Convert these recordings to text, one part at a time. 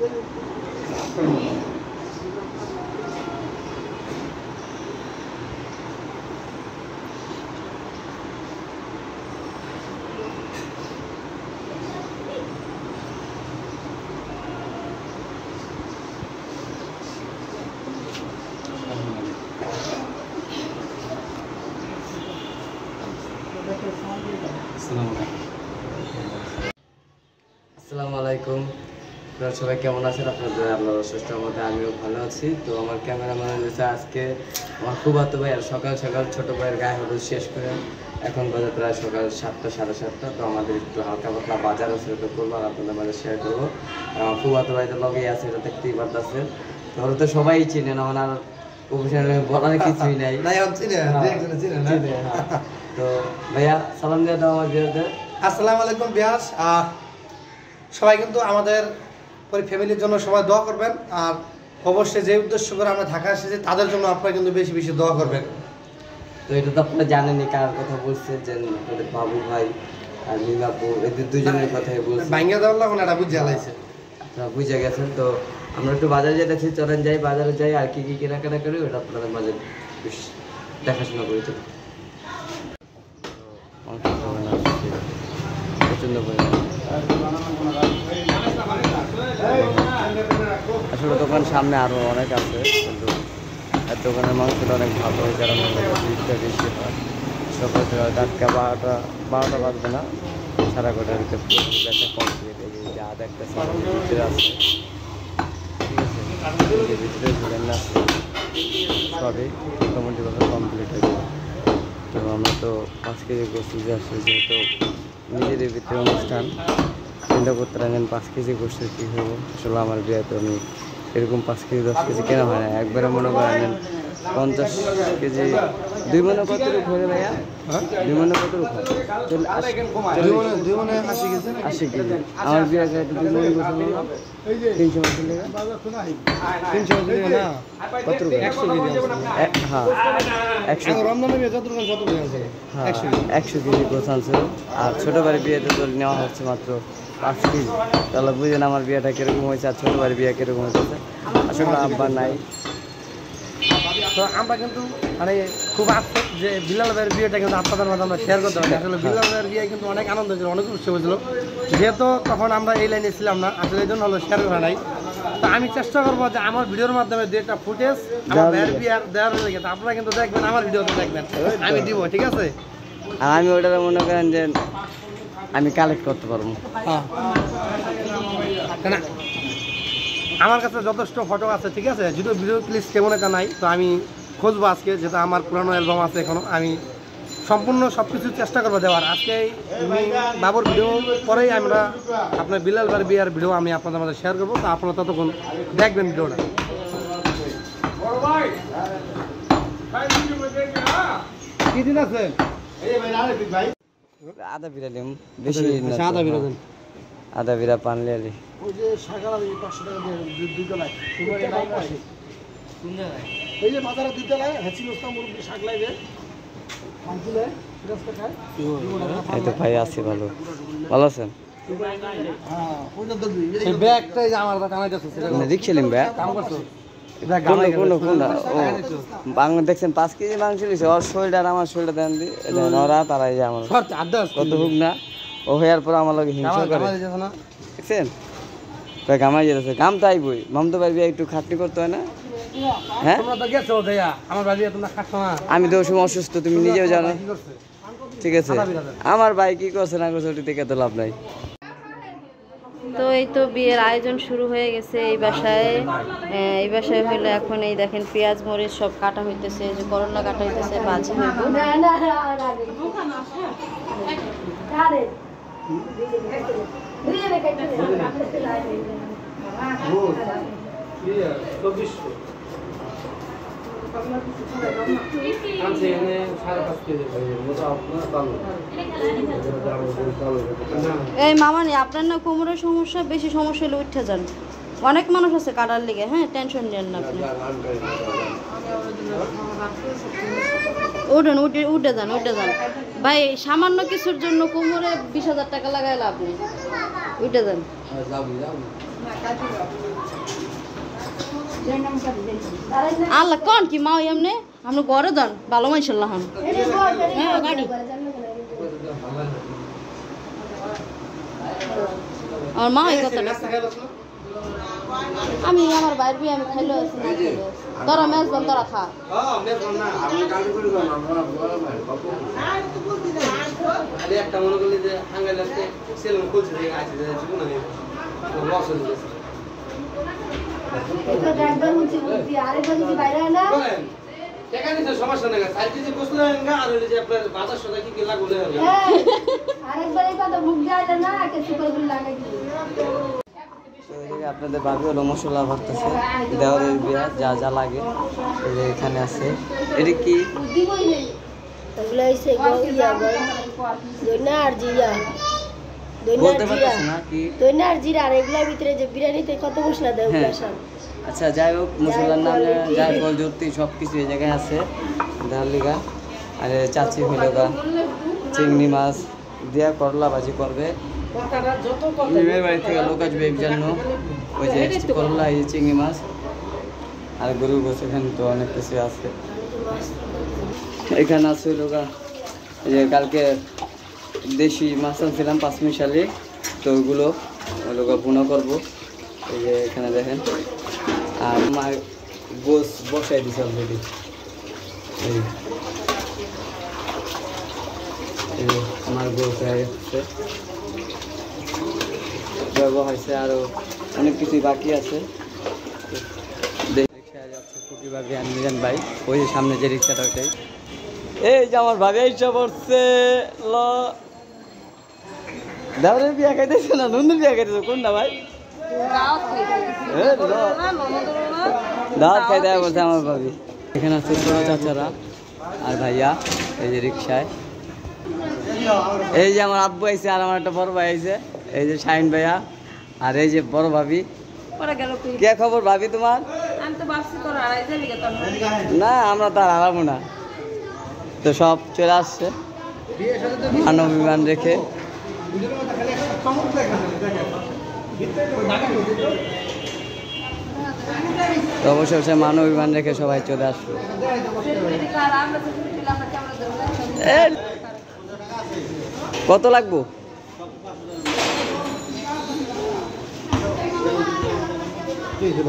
আসসালামু আলাইকুম। আপনারা সবাই কেমন আছেন? আপনাদের আল্লাহর সুস্থতার মধ্যে আমিও ভালো আছি। তো আমার ক্যামেরাম্যান হচ্ছে আজকে আমার ফুফাতো ভাই, আর সকাল সকাল ছোটো ভাইয়ের গায়ে হলুদ শেষ করে এখন বাজে প্রায় সকাল 7টা সাড়ে 7টা। তো আমাদের একটু হালকা পাতলা বাজার আছে, ওটা করবো আর আপনাদের মাঝে শেয়ার করবো। আমার ফুফাতো ভাই তো লগেই আছে, এটা দেখতেই পারতেছেন। তাহলে তো সবাই চিনেন, আমার আর প্রফেশনাল বলার কিছুই নাই। তো ভাইয়া সালাম দিয়ে দাও আমার বিয়েতে। আসসালামু আলাইকুম বিয়াস। সবাই কিন্তু আমাদের ফ্যামিলির জন্য সবাই দোয়া করবেন, আর অবশ্যই যে উদ্দেশ্য করে আমরা ঢাকা এসেছি তাদের জন্য আপনারা কিন্তু বেশি বেশি দোয়া করবেন। তো এটা তো আপনারা জানেনই কার কথা বলছে, যে বাবু ভাই আর মিমাপু, এদের দুজনের কথাই বলছে। ভাঙ্গা দেওয়ার লাগবে না, এটা বুঝে আলাইছে, আপনারা বুঝে গেছেন। তো আমরা একটু বাজারে যেতেছি, চলেন যাই বাজারে যাই, আর কি কি কেনাকাটা করি ওটা আপনাদের মাঝে দেখাশোনা করি। তো প্রচন্ড আসলে দোকান সামনে আরো অনেক আছে, কিন্তু দোকানের মাংসটা অনেক ভালো হয়, কারণ ভিড়টা বেশি হয়। সকাল সকাল টাটকা 12টা বাজবে না, সারা গোটার ভিতরে কমপ্লিট। এই যে যা দেখতেছে ভিতরে আছে, ঠিক আছে, ভিতরে ঘুরেন না সবই মোটামুটিভাবে কমপ্লিট হয়ে যাবে। তো আমরা তো 5 কেজি গোস্ত যে আসছে, যেহেতু নিজেদের ভিতরে অনুষ্ঠান, চিন্তা করতে লাগেন 5 কেজি গোস্তের কী হবো। আসলে আমার বিয়েতে আমি এরকম 5 কেজি 10 কেজি কেনা হয় না, একবারে মনে করেন 50 কেজি। 2 মনে কত রূপ হয়ে ভাইয়া? 2 মনে কত রূপ হয়? 80 কেজি। আমার বিয়ে 2 মনে গোস্ত 300 মাসের লেগে 300 মাসের লেগে না কত রূপ? 100 কেজি। হ্যাঁ 100 কেজি গোছ আনছে। আর ছোটো বাড়ির বিয়েতে তো নেওয়া হচ্ছে মাত্র 5 কেজি। তাহলে বুঝেন আমার বিয়েটা কীরকম হয়েছে আর ছোটো বাড়ির বিয়ে কীরকম হয়েছে। আসলে আব্বা নাই। তো আমরা কিন্তু মানে খুব আফসোস যে বিলাল ভাইয়ের বিয়েটা কিন্তু আপনাদের মাঝে আমরা শেয়ার করতে পারি। আসলে বিলাল ভাইয়ের বিয়ে কিন্তু অনেক আনন্দ হয়েছিল, অনেক উৎসব হয়েছিল, যেহেতু তখন আমরা এই লাইনে ছিলাম না, আসলে এই জন্য হলো শেয়ার করা নাই। তো আমি চেষ্টা করবো যে আমার ভিডিওর মাধ্যমে 2টা ফুটেজ আমার ভাইয়ের বিয়ার দেওয়ার লেগে আপনারা কিন্তু দেখবেন, আমার ভিডিওতে দেখবেন, আমি দিব, ঠিক আছে? আর আমি ওটা মনে করেন যে আমি কালেক্ট করতে পারবো। হ্যাঁ, আমার কাছে যথেষ্ট ফটো আছে, ঠিক আছে, যদিও ভিডিও ক্লিপ কেমন একটা নাই। তো আমি খুঁজবো আজকে, যেটা আমার পুরানো অ্যালবাম আছে এখনো, আমি সম্পূর্ণ সব কিছু চেষ্টা করবো দেওয়ার। আজকে বাবুর ভিডিও পরেই আমরা আপনার বিলাল ভাইয়ের বিয়ার ভিডিও আমি আপনাদের মধ্যে শেয়ার করবো। তো আপনারা ততক্ষণ দেখবেন ভিডিওটা। কি দিন আছে? আদা বিরা দিম, বেশি আদা বিরা দেন, আদা বিরা পানলে আলি। ওই যে শাকালা 500 টাকা দিয়ে 2 লাই এই যে বাজারে 2 লাই হেঁচি বস্তা মুরগি শাক লাইবে আনছিলে রাস্তা খায়। এই তো ভাই আছি, ভালো ভালো আছেন? হ্যাঁ ওইটা দেখবি এই ব্যাগটাই যে আমার কাছে আনাইতেছে সেটা দেখছিলেন ব্যাগ কাম করছো? বাংলা দেখছেন 5 কেজি মাংস দিয়েছে, ওর শরীরটা আর আমার শরীরটা দেন দি ওরা তারাই যে আমার কত হোক না, ও হওয়ার পর আমার লোক হিংসা করে, দেখছেন গামাই যেতেছে। গাম তাই বই মামতো ভাই একটু খাটনি করতে হয় না? হ্যাঁ আমি তো সময় অসুস্থ, তুমি নিজেও জানো, ঠিক আছে? আমার ভাই কি করছে না করছে ওটি দেখে তো লাভ নাই। তো এই তো বিয়ের আয়োজন শুরু হয়ে গেছে এই বাসায় হইলো। এখন এই দেখেন পেঁয়াজ মরিচ সব কাটা হইতেছে, যে করলা কাটা হইতেছে, ভাজি হইব। এই মামানি আপনার না কোমরের সমস্যা, বেশি সমস্যা হলে উঠে যান, অনেক মানুষ আছে কাটার লেগে। হ্যাঁ টেনশন নেন না আপনি, উঠেন উঠে যান ভাই। সামান্য কিছুর জন্য কোমরে 20,000 টাকা লাগাইলে আপনি উঠে যান। আল্লাহ কোন কি মা এমনি আপনি ঘরে যান ভালো মাইশাল্লাহ হন। হ্যাঁ গাড়ি আমার মা এই কথাটা আমি আমার বাইর বিয়ে আমি খাইলো আছি না খাইলো তোরা মেজবান তোরা খা। একটা মনে করলি যে হাঙ্গাই লাগছে সেলুন খুলছে যে আছে যে জীবন আমি লস হয়ে গেছে এটা একবার মুছি মুছি আরেকবার যদি বাইরে না বলেন টাকা নিতে সমস্যা নাই সাইড দিতে বসলেন না আর ওই যে আপনার বাজার সদা কি লাগলে হবে আরেকবার এই কথা মুখ যায় না কিছু করে লাগাই দিই। আপনাদের ভাবি হলো মশলা ভরতেছে দেওয়ারের বিয়া যা যা লাগে এই যে এখানে আছে। এটা কি এগুলো হইছে গইয়া দইনা আর জিরা বলতে পারতেছ না কি দইনা আর জিরা আর এগুলোর ভিতরে যে বিরিয়ানিতে কত মশলা দেয় ওগুলো সব। আচ্ছা যাই হোক মশলার নাম জায়ফল জ্যোতি সব কিছু এই জায়গায় আছে দেওয়ার লিগা। আর চাচি হইল গা চিংড়ি মাছ দিয়া করলা ভাজি করবে। মেয়ের বাড়ি থেকে লোক আসবে এই জন্য ওই যে করলা এই চিংড়ি মাছ আর গরু গোছ এখানে তো অনেক কিছু আছে। এখানে আছে লোকা এই যে কালকে দেশি মাছ আনছিলাম পাঁচমিশালি তো ওইগুলো লোকা ভুনা করবো। এই যে এখানে দেখেন আর মা গোছ বসাই দিছে অলরেডি। এই যে আমার গোছ হয়ে গেছে ব্যবহার হয়েছে আরও অনেক কিছুই বাকি আছে। রিক্সায় যাচ্ছে খুকি ভাবি আর মিজান ভাই ওই যে সামনে যে রিক্সাটা ওইটাই। এই যে আমার ভাবি এইসব পড়ছে ল দাওরের বিয়া খাইতেছে না নন্দুর বিয়া খাইতেছে কোন না ভাই দাওয়াত খাই দেওয়া বলছে আমার ভাবি। এখানে আছে ছোট চাচারা আর ভাইয়া এই যে রিক্সায়। এই যে আমার আব্বু আইছে আর আমার একটা বড় ভাই আইছে এই যে শাহিন ভাইয়া আর এই যে বড় ভাবি। কে খবর ভাবি তোমার? না আমরা তো আর হারাবো না তো সব চলে আসছে মানব বিমান রেখে। তো অবশ্যই মানব বিমান রেখে সবাই চলে আসবে। কত লাগবো?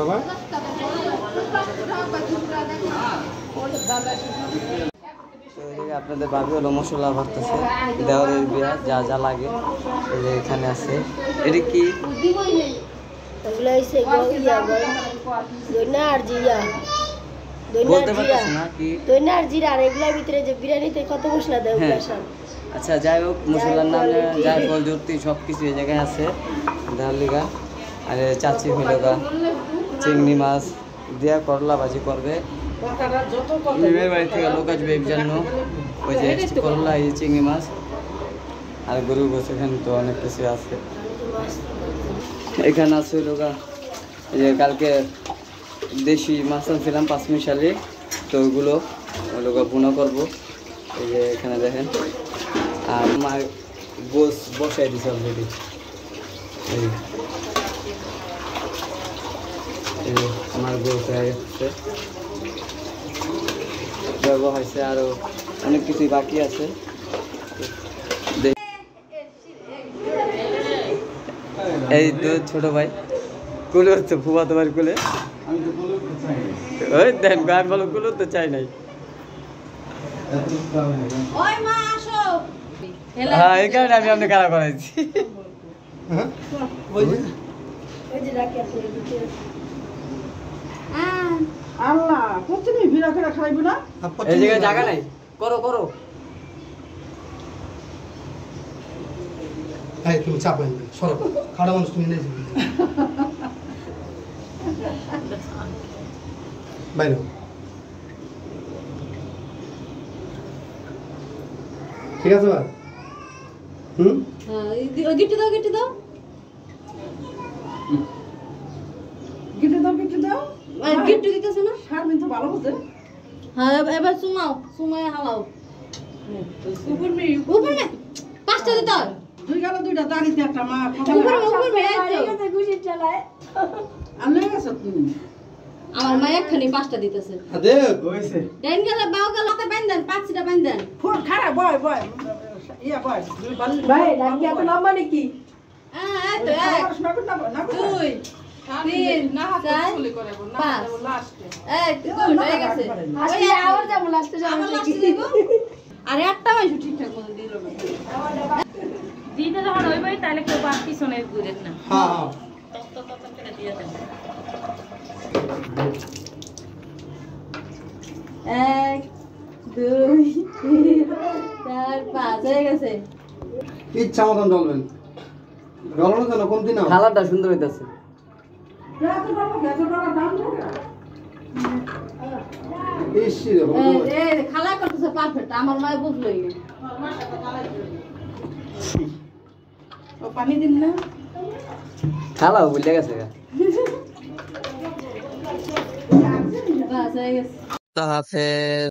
বাবা আপনাদের ভাবি হলো মশলা ভরতেছে দেওয়ারের বিয়া যা যা লাগে এই যে এখানে আছে। এটা কি এগুলো হইছে গইয়া দইনা আর জিরা বলতে পারতেছ না কি দইনা আর জিরা আর এগুলোর ভিতরে যে বিরিয়ানিতে কত মশলা দেয় ওগুলো সব। আচ্ছা যাই হোক মশলার নাম জায়ফল জ্যোতি সব কিছু এই জায়গায় আছে দেওয়ার লিগা। আর চাচি হইল গা চিংড়ি মাছ দিয়া করলা ভাজি করবে। মেয়ের বাড়ি থেকে লোক আসবে এই জন্য ওই যে করলা এই চিংড়ি মাছ আর গরু গোছ এখানে তো অনেক কিছু আছে। এখানে আছে লোকা এই যে কালকে দেশি মাছ আনছিলাম পাঁচমিশালি তো ওইগুলো লোকা ভুনা করবো। এই যে এখানে দেখেন আর মা গোছ বসাই দিছে অলরেডি। এই যে আমার গোছ হয়ে গেছে ব্যবহার হয়েছে আরও অনেক কিছুই বাকি আছে। এই তো ছোট ভাই কুলে হচ্ছে ফুবা তোমার কুলে ওই দেন গান ভালো কুলে তো চাই নাই। হ্যাঁ এই কারণে আমি আপনি কারা করাইছি। আল্লাহ প্রথমে ভিড়া করে খাইব না এই জায়গায় জায়গা নাই করো করো। হ্যাঁ তুমি চাপ সরো খাড়া মানুষ তুমি নেই বাইরে ঠিক আছে ভাই গিট্টু দাও গিট্টু দাও গিটে দাও গিটে দাও গিট্টু দিতেছে না শারমিন তো ভালো বুঝে হ্যাঁ এবার চুমাও চুমায় হালাও উপর মে উপর না পাঁচটা দিতে হয় দুই গেল দুইটা দাঁড়িতে একটা মা খুশি চালায় আনলে গেছো তুমি আমার মা একখানি 5টা দিতেছে দে কইছে দেন গেলে বাও গেল হাতে বাইন্ধেন 5টা বাইন্ধেন ফোন খারাপ বয় ইয়া বয় দুই বাল ভাই নাকি এত লম্বা নাকি এই তো এক দুই তিন চার পাঁচ এক দুই হয়ে গেছে আসলে আবার যাবো লাস্টে আমার যাবো লাস্টে দিব আর একটা মাইশু ঠিকঠাক মতো দিল না দিতে যখন হইবই তাহলে কেউ বাদ পিছনে ঘুরেন না হ্যাঁ তত করে দিয়ে দেন 1 2 3 4 5 হয়ে গেছে ইচ্ছা মতন চলবেন গলনো কেন কোন দিন কালারটা সুন্দর হইতাছে ইসি এই খালা করতেছে পারফেক্ট আমার মায় বুঝলই না ও পানি দিন না খালাও বুঝলে গেছে গা বাস হয়ে গেছে হাফেজ।